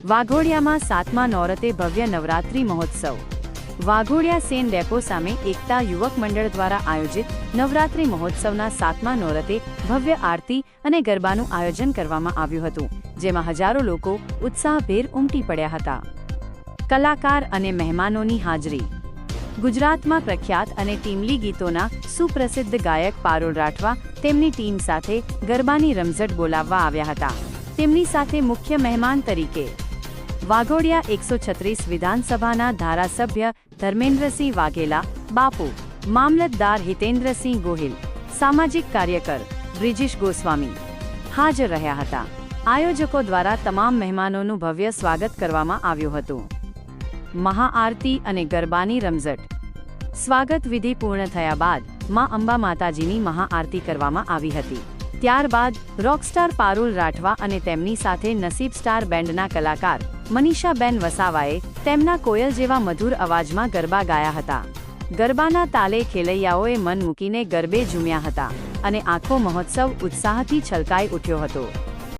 વાઘોડિયામાં 7મા નોરતે ભવ્ય નવરાત્રિ મહોત્સવ। વાઘોડિયા સેન ડેપો સામે એકતા યુવક મંડળ દ્વારા આયોજિત નવરાત્રિ મહોત્સવના 7મા નોરતે ભવ્ય આરતી અને ગરબાનું આયોજન કરવામાં આવ્યું હતું, જેમાં હજારો લોકો ઉત્સાહભેર ઉમટી પડ્યા હતા। કલાકાર અને મહેમાનોની હાજરી। ગુજરાતમાં પ્રખ્યાત અને ટીમલી ગીતોના સુપ્રસિદ્ધ ગાયક પારુલ રાઠવા તેમની ટીમ સાથે ગરબાની રમઝટ બોલાવવા આવ્યા હતા। તેમની સાથે મુખ્ય મહેમાન તરીકે વાઘોડિયા 136 વિધાનસભાના ધારાસભ્ય ધર્મેન્દ્રસિંહ વાઘેલા બાપુ, મામલતદાર હિતેન્દ્રસિંહ ગોહિલ, સામાજિક કાર્યકર બ્રિજેશ ગોસ્વામી હાજર રહ્યા હતા। આયોજકો દ્વારા તમામ મહેમાનોનું ભવ્ય સ્વાગત કરવામાં આવ્યું હતું। મહાઆરતી અને ગરબાની રમઝટ। સ્વાગત વિધિ પૂર્ણ થયા બાદ માં અંબા માતાજીની મહાઆરતી કરવામાં આવી હતી। ત્યારબાદ રોકસ્ટાર પારુલ રાઠવા અને તેમની સાથે નસીબ સ્ટાર બેન્ડના કલાકાર મનીષાબેન વસાવાએ તેમના કોયલ જેવા મધુર અવાજમાં ગરબા ગાયા હતા। ગરબાના તાલે ખેલૈયાઓએ મન મૂકીને ગરબે ઝૂમ્યા હતા અને આખો મહોત્સવ ઉત્સાહથી છલકાઈ ઉઠ્યો હતો।